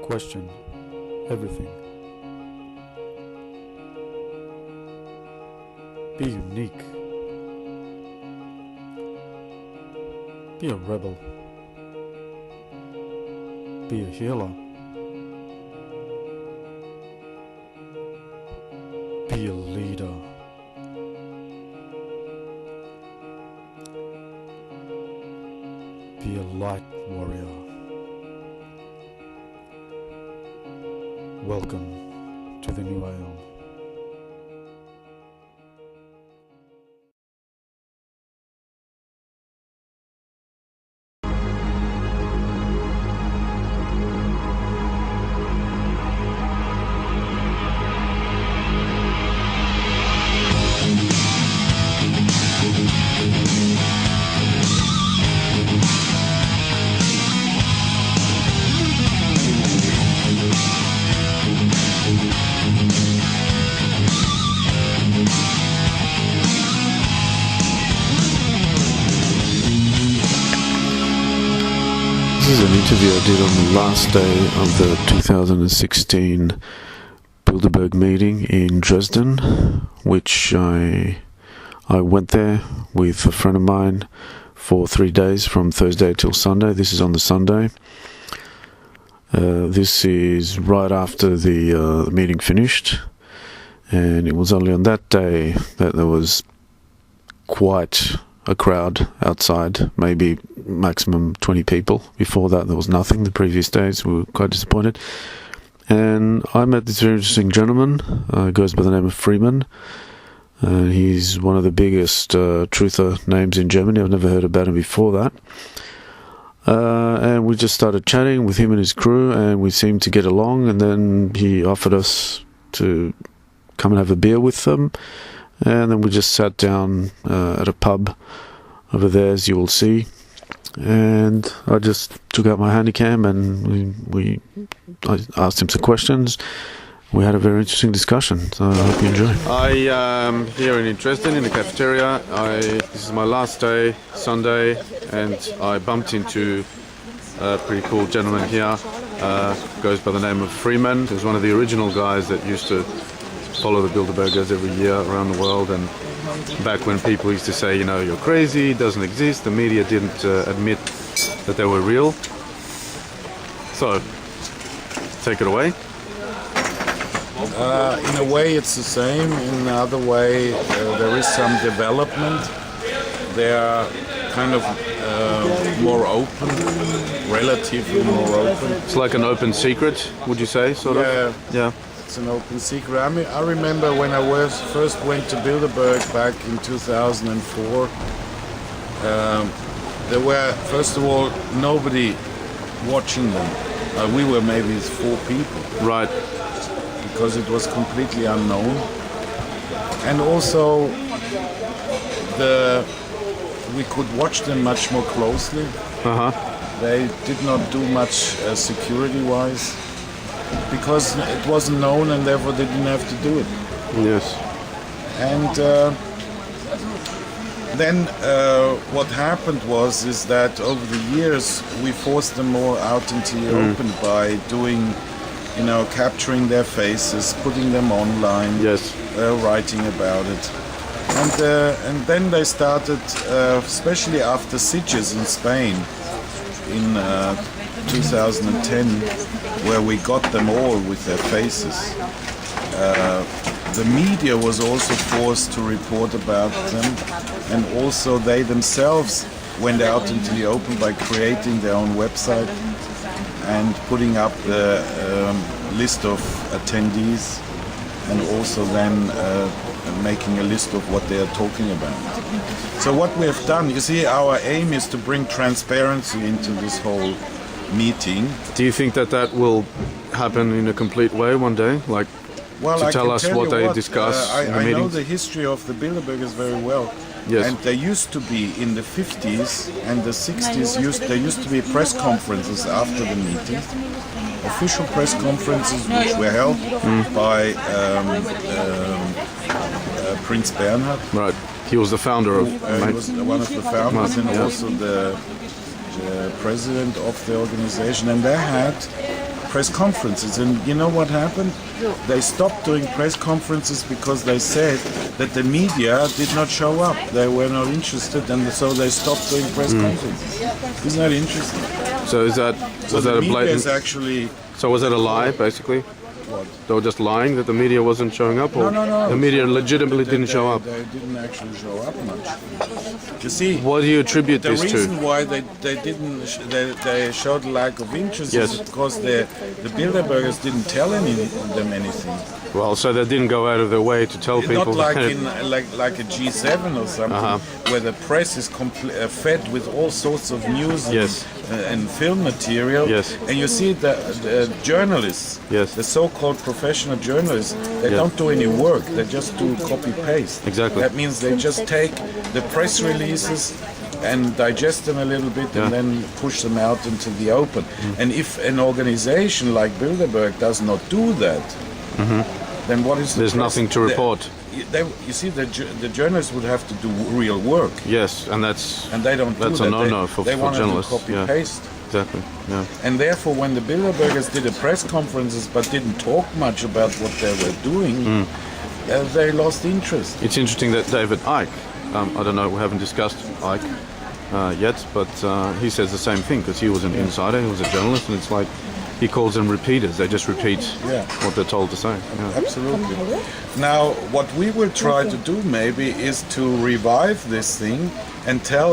Question everything. Be unique. Be a rebel. Be a healer. Be a leader. Be a light warrior. Welcome to the new Aeon. This is an interview I did on the last day of the 2016 Bilderberg meeting in Dresden, which I went there with a friend of mine for 3 days from Thursday till Sunday. This is on the Sunday. This is right after the meeting finished, and it was only on that day that there was quite a crowd outside, maybe maximum 20 people. Before that there was nothing. The previous days we were quite disappointed, and I met this very interesting gentleman. Goes by the name of Freeman. He's one of the biggest truther names in Germany. I've never heard about him before that. And we just started chatting with him and his crew, and we seemed to get along, and then he offered us to come and have a beer with them. And then we just sat down at a pub over there, as you will see. And I just took out my handycam, and I asked him some questions. We had a very interesting discussion, so I hope you enjoy. I am here in Dresden in the cafeteria. This is my last day, Sunday, and I bumped into a pretty cool gentleman here. Goes by the name of Freeman. He was one of the original guys that used to follow the Bilderbergers every year around the world, and back when people used to say, you know, you're crazy, it doesn't exist, the media didn't admit that they were real. So, take it away. In a way it's the same, in another way there is some development. They are kind of more open, relatively more open. It's like an open secret, would you say, sort of? Yeah. It's an open secret. I remember when I first went to Bilderberg back in 2004, there were, first of all, nobody watching them. We were maybe 4 people. Right. Because it was completely unknown. And also, we could watch them much more closely. Uh-huh. They did not do much security-wise, because it wasn't known, and therefore they didn't have to do it. Yes. And then what happened is that over the years we forced them more out into the open by doing, capturing their faces, putting them online, yes, writing about it. And then they started, especially after sieges in Spain in 2010, where we got them all with their faces. The media was also forced to report about them, and also they themselves went out into the open by creating their own website and putting up the list of attendees, and also then making a list of what they are talking about. So what we have done, you see, our aim is to bring transparency into this whole meeting. Do you think that will happen in a complete way one day? Like, to tell us what they discuss in the meetings? I know the history of the Bilderbergers very well. Yes. And there used to be, in the 50s and the 60s, there used to be press conferences after the meeting. Official press conferences which were held by Prince Bernhard. Right. He was the founder of... he was one of the founders also the president of the organization. And they had press conferences. And you know what happened? They stopped doing press conferences because they said that the media did not show up. They were not interested, and so they stopped doing press conferences. Isn't that interesting? So was that The a media blatant? is actually... So was that a lie, basically? What? They were just lying that the media wasn't showing up, or No. the media legitimately didn't show up? They didn't actually show up much. You see, What do you attribute the this reason to? why they showed lack of interest Yes. is because the Bilderbergers didn't tell them anything. Well, so they didn't go out of their way to tell people. Not like that- in like a G7 or something, where the press is fed with all sorts of news Yes. and film material. Yes. And you see the journalists, Yes. the so-called professional journalists, they Yes. don't do any work. They just do copy-paste. Exactly. That means they just take the press releases and digest them a little bit Yeah. and then push them out into the open. And if an organization like Bilderberg does not do that, then what is the There's press? nothing to report. You see, the journalists would have to do real work, Yes, and that's and they don't do That's that. a no-no for they want to do journalists, yeah. copy-paste. exactly. Yeah. And therefore, when the Bilderbergers did a press conferences but didn't talk much about what they were doing, they lost interest. It's interesting that David Icke, I don't know, we haven't discussed Icke yet, but he says the same thing because he was an insider, he was a journalist, and it's like he calls them repeaters. They just repeat Yeah. what they're told to say. Yeah. Absolutely. Now, what we will try to do maybe is to revive this thing and tell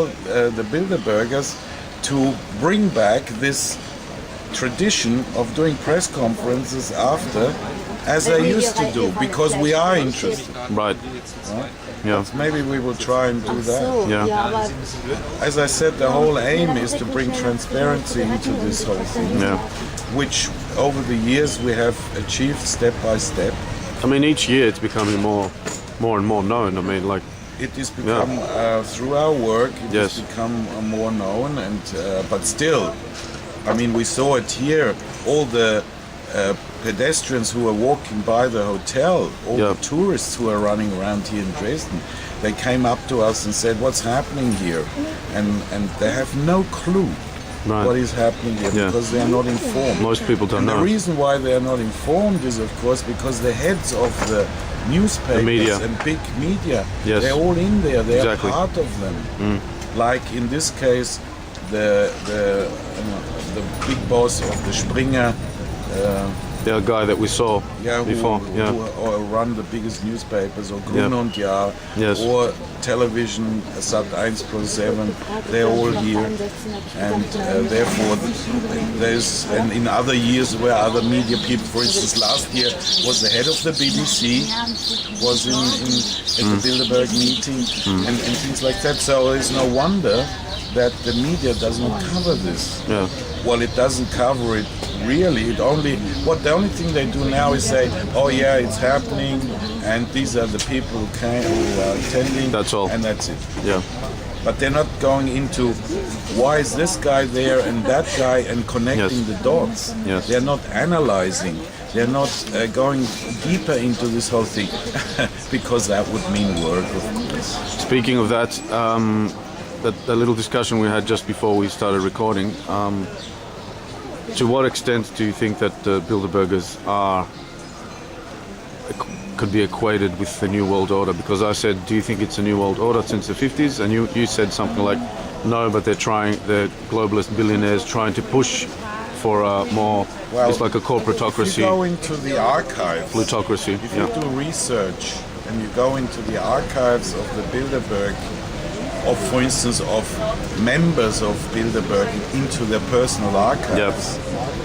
the Bilderbergers to bring back this tradition of doing press conferences after, as they used to do, because we are interested. Right. Yeah. Maybe we will try and do that. Yeah. As I said, the whole aim is to bring transparency into this whole thing, Yeah. which over the years we have achieved step by step. I mean, each year it's becoming more and more known. I mean, like, It has become through our work. It Yes. has become more known, and but still, I mean, we saw it here. All the pedestrians who were walking by the hotel, all Yeah. the tourists who are running around here in Dresden, they came up to us and said, "What's happening here?" And they have no clue Right. what is happening here Yeah. because they are not informed. most people don't And the know. reason why they are not informed is, of course, because the heads of the newspapers media. and big media, Yes. they're all in there. They're Exactly. part of them. Like in this case, the big boss of the Springer, The guy that we saw before. who run the biggest newspapers, or Grün und Jahr, Yes. or television, Sat.1 Pro 7, they're all here. And therefore, and in other years where other media people, for instance, last year was the head of the BBC, was at the Bilderberg meeting, and things like that. So it's no wonder that the media does not cover this. Yeah. Well, it doesn't cover it really. The only thing they do now is say, "Oh yeah, it's happening, and these are the people who are attending." That's all. and that's it. Yeah. But they're not going into why is this guy there and that guy and connecting Yes. the dots. Yes. They're not analyzing. They're not going deeper into this whole thing because that would mean work, of course. Speaking of that, the little discussion we had just before we started recording, to what extent do you think that the Bilderbergers could be equated with the New World Order? Because I said, do you think it's a New World Order since the 50s? And you said something like, no, but the globalist billionaires trying to push for a more, it's like a If you corporatocracy, go into the archives, plutocracy. if you do research and you go into the archives of the Bilderberg, for instance, of members of Bilderberg into their personal archives,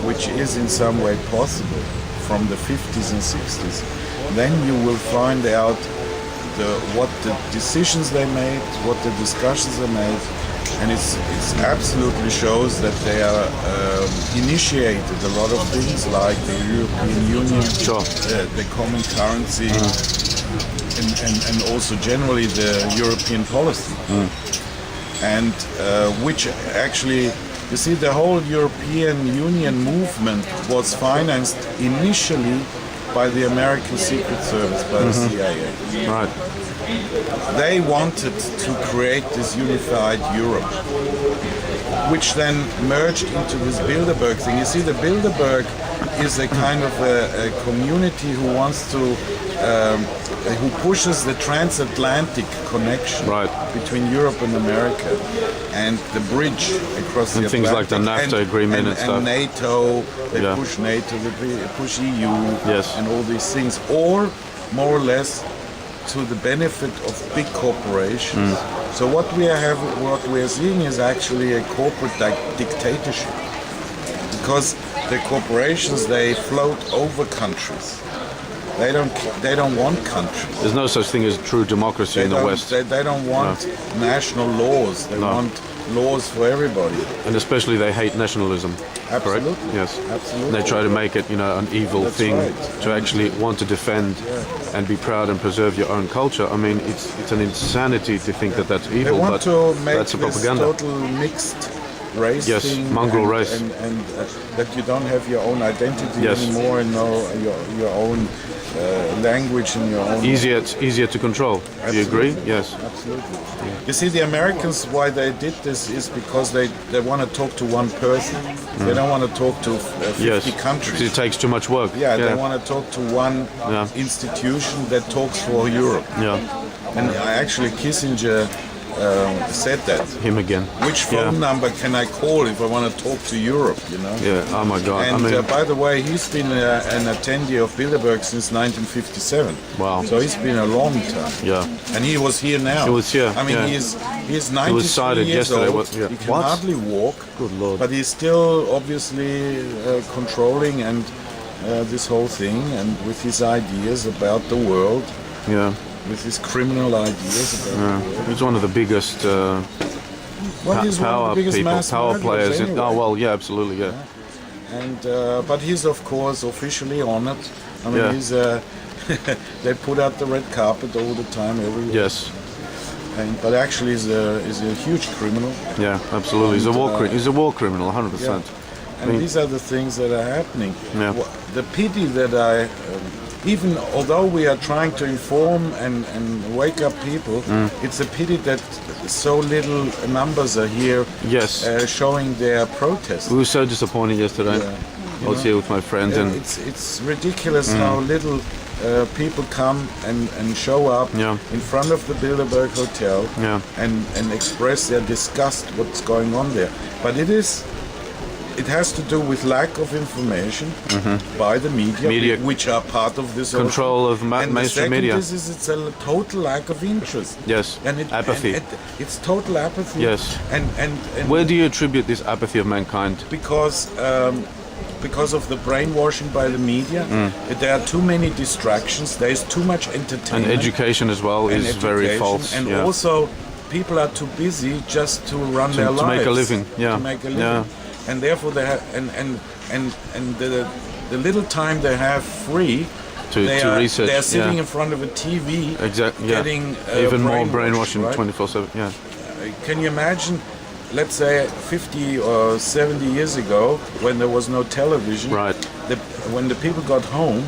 which is in some way possible from the 50s and 60s, then you will find out what the decisions they made, what the discussions they made, and it absolutely shows that they are initiated a lot of things like the European Union, the common currency, and also generally the European policy. And which actually, you see, the whole European Union movement was financed initially by the American Secret Service, by the CIA. Right. They wanted to create this unified Europe. which then merged into this Bilderberg thing. You see, the Bilderberg is a kind of a community who wants to, who pushes the transatlantic connection between Europe and America, and the bridge across the Atlantic. Things like the NAFTA agreement and stuff. And NATO, they push NATO, they push EU, and all these things, or more or less to the benefit of big corporations. So what we are seeing is actually a corporate dictatorship, because the corporations, they float over countries. They don't want countries. There's no such thing as true democracy in the West. They don't want national laws. They want laws for everybody. And especially they hate nationalism. Absolutely. Correct? Yes. Absolutely. They try to make it, an evil thing to actually want to defend and be proud and preserve your own culture. I mean, it's an insanity to think that that's evil, they want to make that's a this propaganda. Total mixed race thing, mongrel race, and that you don't have your own identity anymore, and your own language and your own. Easier to control. Absolutely. Do you agree? Yes. Absolutely. You see, the Americans, why they did this is because they want to talk to one person. They don't want to talk to 50 countries. It takes too much work. They want to talk to one institution that talks for Europe. And actually Kissinger said that. Him again. Which phone number can I call if I want to talk to Europe, Yeah, oh my God. And by the way, he's been an attendee of Bilderberg since 1957. Wow. So he's been a long time. Yeah. And he was here now. He was here. I mean, he's 93 years old. He can hardly walk. Good Lord. But he's still obviously controlling and this whole thing, and with his ideas about the world. Yeah. With his criminal ideas about the world. He's one of the biggest power players. Anyway. Absolutely, And but he's of course officially honored. I mean, he's they put out the red carpet all the time, everywhere. Yes. But actually, he's a huge criminal. Yeah, absolutely. He's a war criminal, 100%. Yeah. And these are the things that are happening. Yeah. The pity that even although we are trying to inform and wake up people, it's a pity that so little numbers are here showing their protest. We were so disappointed yesterday. I was here with my friends. And it's ridiculous how little people come and show up in front of the Bilderberg Hotel and express their disgust what's going on there. But it has to do with lack of information by the media, which are part of this control of mainstream media. And the second is it's a total lack of interest. Yes, and apathy. It's total apathy. Yes. And where do you attribute this apathy of mankind? Because of the brainwashing by the media, there are too many distractions. There is too much entertainment. And education as well is very false. And also, people are too busy just to run their lives. To make a living. To make a living. And therefore they have, and the little time they have free, to research. They're sitting in front of a TV, getting even more brainwashing 24/7. Yeah. Can you imagine? Let's say 50 or 70 years ago, when there was no television, when the people got home,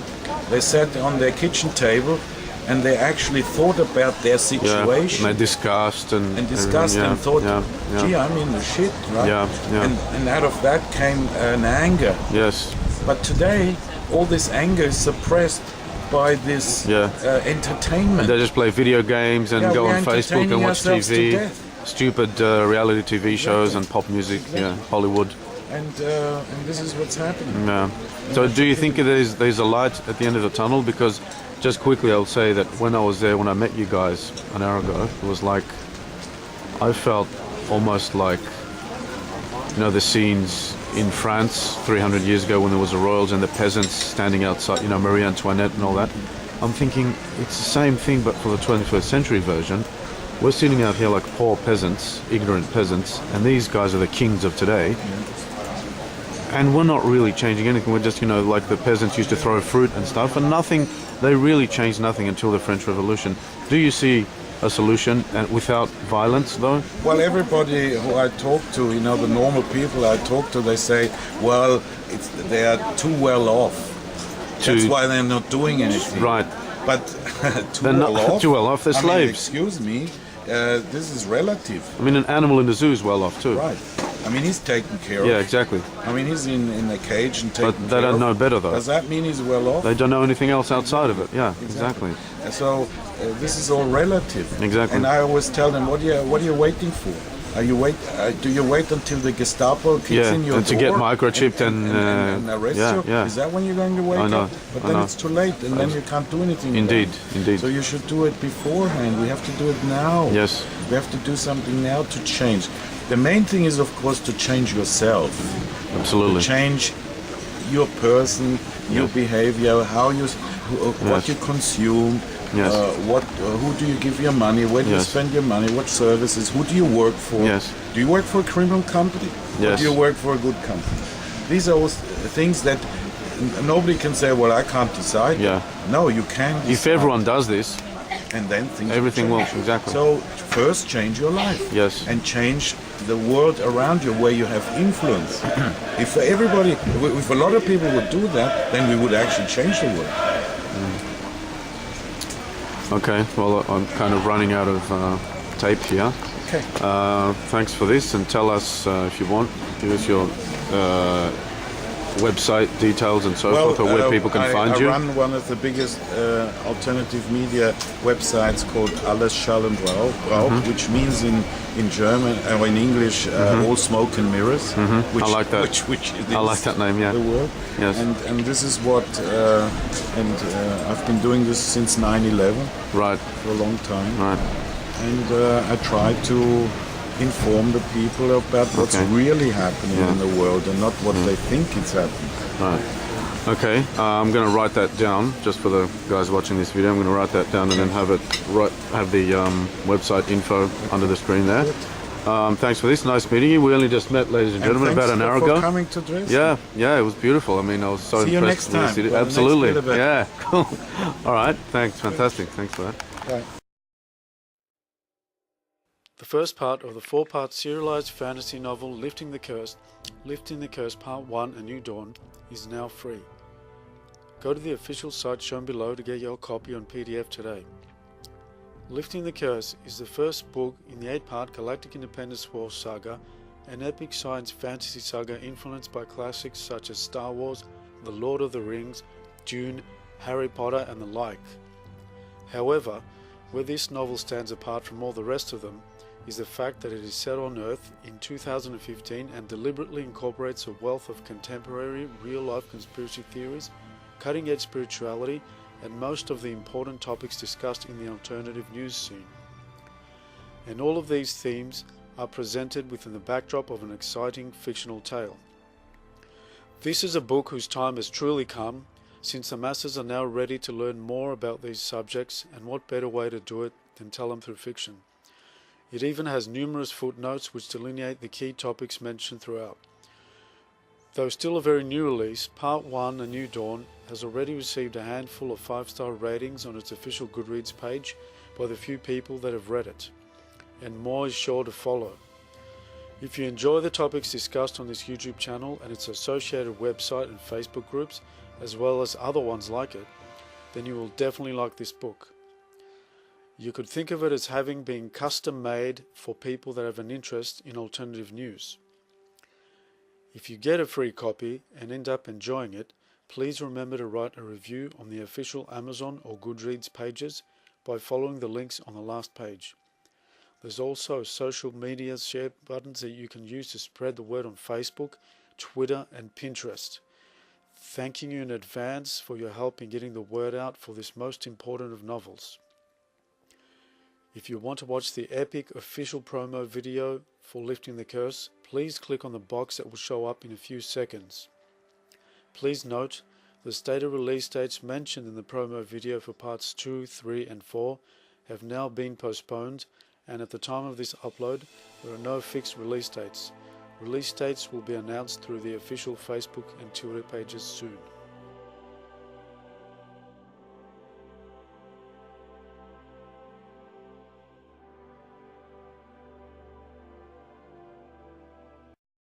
they sat on their kitchen table and they actually thought about their situation. And they discussed and thought, gee, I'm in the shit, right? And out of that came an anger. Yes. But today, all this anger is suppressed by this entertainment. And they just play video games and go on Facebook and watch TV. Stupid reality TV shows and pop music, Hollywood. And this is what's happening. Yeah. So do you think there's a light at the end of the tunnel? Because just quickly I'll say that when I was there, when I met you guys an hour ago, it was like, I felt almost like, the scenes in France 300 years ago when there was the royals and the peasants standing outside, Marie Antoinette and all that. I'm thinking it's the same thing but for the 21st century version. We're sitting out here like poor peasants, ignorant peasants, and these guys are the kings of today. And we're not really changing anything. We're just, like the peasants used to throw fruit and stuff, and nothing, they really changed nothing until the French Revolution. Do you see a solution without violence, though? Well, everybody who I talk to, the normal people I talk to, they say, well, they are too well off. That's why they're not doing anything. Right. But They're not too well off, they're slaves. Excuse me, this is relative. I mean, an animal in the zoo is well off too. Right. I mean, he's taken care Yeah, of. exactly. I mean, he's in a cage and taken care of. But they don't know better, though. Does that mean he's well off? They don't know anything else outside of it. Yeah, exactly. So this is all relative. Exactly. And I always tell them, what are you waiting for? Do you wait until the Gestapo kicks in your and to door get microchipped and arrest you? Yeah. Is that when you're going to wake up? But then it's too late, and then you can't do anything. Indeed, about it. indeed. So you should do it beforehand. We have to do it now. Yes. We have to do something now to change. The main thing is, of course, to change yourself. Absolutely. To change your person, your behavior, what you consume. Yes. Who do you give your money? Where do you spend your money? What services? Who do you work for? Yes. Do you work for a criminal company? Yes. Or do you work for a good company? These are all things that nobody can say, well, I can't decide. Yeah. No, you can decide. If everyone does this, and then things everything will, change. exactly. So first change your life. Yes. And change the world around you where you have influence. If a lot of people would do that, then we would actually change the world. Okay, well, I'm kind of running out of tape here. Okay. Thanks for this, and tell us if you want, give us your website details and so forth, or where people can find you. I run one of the biggest alternative media websites called Alles Schall und Rauch, which means in German or in English all smoke and mirrors. Which, I like that. Which I like that name. Yeah. The word. Yes. And this is what I've been doing this since 9/11. Right. For a long time. Right. And I try to inform the people about what's really happening in the world and not what they think is happening. Right. Okay. I'm going to write that down just for the guys watching this video. I'm going to write that down and then have the website info under the screen there. Thanks for this. Nice meeting you. We only just met, ladies and gentlemen, about an hour ago. Thanks for coming to Dresden. Yeah, it was beautiful. I mean, I was so See you impressed next with the time. city. Absolutely. Yeah. Cool. All right. Thanks. Fantastic. Thanks for that. Bye. The first part of the 4-part serialized fantasy novel Lifting the Curse Part 1 A New Dawn is now free. Go to the official site shown below to get your copy on PDF today. Lifting the Curse is the first book in the 8-part Galactic Independence War saga, an epic science fantasy saga influenced by classics such as Star Wars, The Lord of the Rings, Dune, Harry Potter and the like. However, where this novel stands apart from all the rest of them is the fact that it is set on Earth in 2015 and deliberately incorporates a wealth of contemporary, real-life conspiracy theories, cutting-edge spirituality, and most of the important topics discussed in the alternative news scene. And all of these themes are presented within the backdrop of an exciting fictional tale. This is a book whose time has truly come, since the masses are now ready to learn more about these subjects, and what better way to do it than tell them through fiction. It even has numerous footnotes which delineate the key topics mentioned throughout. Though still a very new release, Part 1 A New Dawn has already received a handful of 5-star ratings on its official Goodreads page by the few people that have read it, and more is sure to follow. If you enjoy the topics discussed on this YouTube channel and its associated website and Facebook groups, as well as other ones like it, then you will definitely like this book. You could think of it as having been custom made for people that have an interest in alternative news. If you get a free copy and end up enjoying it, please remember to write a review on the official Amazon or Goodreads pages by following the links on the last page. There's also social media share buttons that you can use to spread the word on Facebook, Twitter and Pinterest. Thanking you in advance for your help in getting the word out for this most important of novels. If you want to watch the epic official promo video for Lifting the Curse, please click on the box that will show up in a few seconds. Please note, the stated release dates mentioned in the promo video for parts 2, 3 and 4 have now been postponed, and at the time of this upload, there are no fixed release dates. Release dates will be announced through the official Facebook and Twitter pages soon.